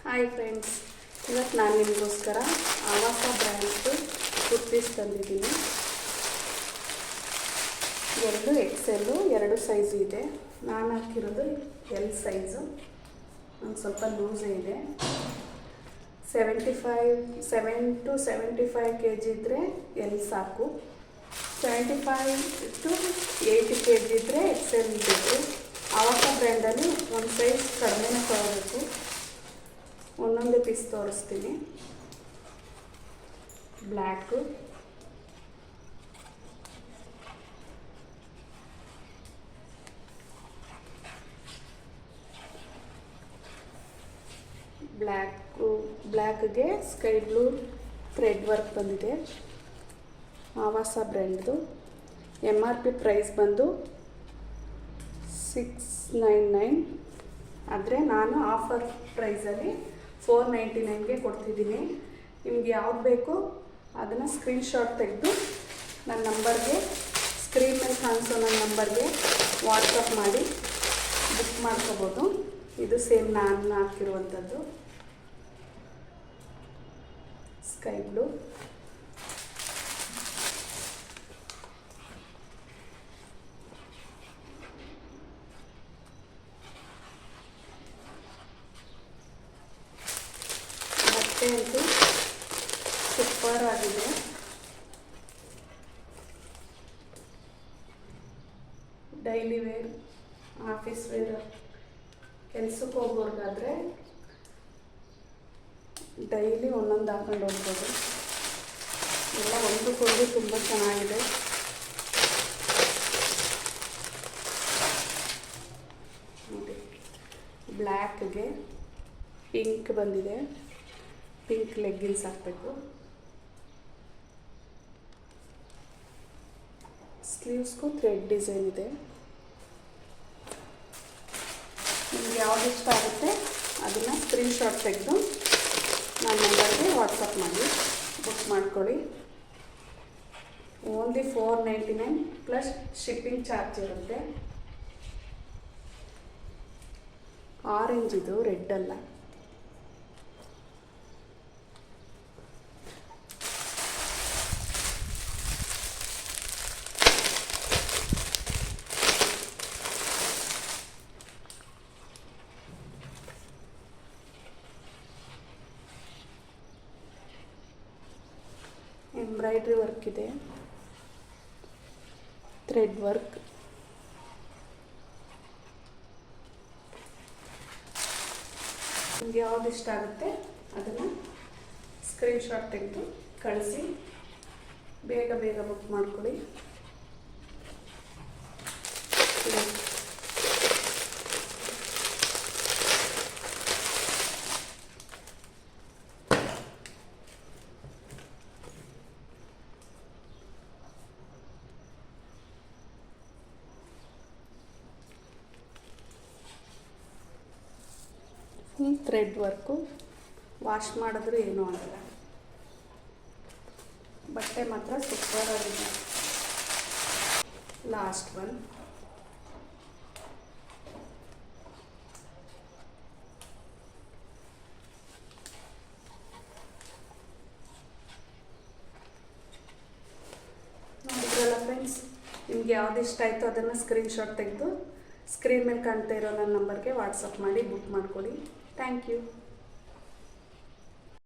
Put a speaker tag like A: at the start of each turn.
A: Hi friends, ಇವತ್ತು ನಾನು ನಿಮಗೋಸ್ಕರ ಆವಾಸ ಬ್ರ್ಯಾಂಡ್ದು ಕುರ್ತೀಸ್ ತಂದಿದ್ದೀನಿ. 2 XL 2 ಸೈಜು ಇದೆ. ನಾನು ಹಾಕಿರೋದು L ಸೈಜು, ಒಂದು ಸ್ವಲ್ಪ ಲೂಸೇ ಇದೆ. 7 to 75 kg ಇದ್ದರೆ L ಸಾಕು. 75 to 80 kg ಇದ್ದರೆ XL ಬೇಕು. ಆವಾಸ ಬ್ರ್ಯಾಂಡಲ್ಲಿ ಒಂದು ಸೈಜ್ ಕಡಿಮೆನೇ ತಗೋಬೇಕು. ಒಂದೊಂದೇ ಪೀಸ್ ತೋರಿಸ್ತೀನಿ. ಬ್ಲ್ಯಾಕು, ಬ್ಲ್ಯಾಕ್ಗೆ ಸ್ಕೈ ಬ್ಲೂ ಥ್ರೆಡ್ ವರ್ಕ್ ಬಂದಿದೆ. ಆವಾಸ ಬ್ರ್ಯಾಂಡ್ದು. MRP ಪ್ರೈಸ್ ಬಂದು 699, ಆದರೆ ನಾನು ಆಫರ್ ಪ್ರೈಸಲ್ಲಿ 499ಗೆ ಕೊಡ್ತಿದ್ದೀನಿ. ನಿಮ್ಗೆ ಯಾವ್ದು ಬೇಕು ಅದನ್ನು ಸ್ಕ್ರೀನ್ಶಾಟ್ ತೆಗೆದು ನನ್ನ ನಂಬರ್ಗೆ, ಸ್ಕ್ರೀನ್ ಮೇಲೆ ಕಾಣಿಸೋ ನನ್ನ ನಂಬರ್ಗೆ ವಾಟ್ಸಪ್ ಮಾಡಿ ಬುಕ್ ಮಾಡ್ಕೋಬೋದು. ಇದು ಸೇಮ್ ನಾನು ಹಾಕಿರುವಂಥದ್ದು ಸ್ಕೈ ಬ್ಲೂ. ಬಟ್ಟೆ ಅಂತೂ ಸೂಪರ್ ಆಗಿದೆ. ಡೈಲಿ ವೇರ್, ಆಫೀಸ್ ವೇರ್, ಕೆಲಸಕ್ಕೆ ಹೋಗೋರ್ಗಾದರೆ ಡೈಲಿ ಒಂದೊಂದು ಹಾಕೊಂಡು ಹೋಗ್ಬೋದು. ಎಲ್ಲ ಒಂದಕ್ಕೊಂದು ತುಂಬ ಚೆನ್ನಾಗಿದೆ. ನೋಡಿ, ಬ್ಲ್ಯಾಕ್ಗೆ ಪಿಂಕ್ ಬಂದಿದೆ. ಪಿಂಕ್ ಲೆಗ್ಗಿನ್ಸ್ ಹಾಕಬೇಕು. ಸ್ಲೀವ್ಸ್ಗೂ ಥ್ರೆಡ್ ಡಿಸೈನ್ ಇದೆ. ನಿಮ್ಗೆ ಯಾವ್ದು ಇಷ್ಟ ಆಗುತ್ತೆ ಅದನ್ನು ಸ್ಕ್ರೀನ್ಶಾಟ್ ತೆಗೆದು ನನ್ನ ನಂಬರ್ಗೆ ವಾಟ್ಸಪ್ ಮಾಡಿ ಬುಕ್ ಮಾಡ್ಕೊಳ್ಳಿ. ಓನ್ಲಿ 499 ಪ್ಲಸ್ ಶಿಪ್ಪಿಂಗ್ ಚಾರ್ಜ್ ಇರುತ್ತೆ. ಆರೆಂಜ್ ಇದು, ರೆಡ್ ಅಲ್ಲ. ಎಂಬ್ರಾಯ್ಡ್ರಿ ವರ್ಕ್ ಇದೆ, ಥ್ರೆಡ್ ವರ್ಕ್. ನಿಮಗೆ ಯಾವ್ದು ಇಷ್ಟ ಆಗುತ್ತೆ ಅದನ್ನು ಸ್ಕ್ರೀನ್ಶಾಟ್ ತೆಗೆದು ಕಳಿಸಿ. ಬೇಗ ಬೇಗ ಬುಕ್ ಮಾಡ್ಕೊಳ್ಳಿ. ಥ್ರೆಡ್ ವರ್ಕು, ವಾಶ್ ಮಾಡಿದ್ರೂ ಏನೂ ಆಗಲ್ಲ. ಬಟ್ಟೆ ಮಾತ್ರ ಸೂಪರ್ ಆಗಿದೆ. Last one. ನೋಡಿದ್ರಲ್ಲ ಫ್ರೆಂಡ್ಸ್, ನಿಮ್ಗೆ ಯಾವ್ದು ಇಷ್ಟ ಆಯಿತು ಅದನ್ನು ಸ್ಕ್ರೀನ್ಶಾಟ್ ತೆಗೆದು ಸ್ಕ್ರೀನ್ ಮೇಲೆ ಕಾಣ್ತಾ ಇರೋ ನನ್ನ ನಂಬರ್ಗೆ ವಾಟ್ಸಪ್ ಮಾಡಿ ಬುಕ್ ಮಾಡ್ಕೊಳ್ಳಿ. Thank you.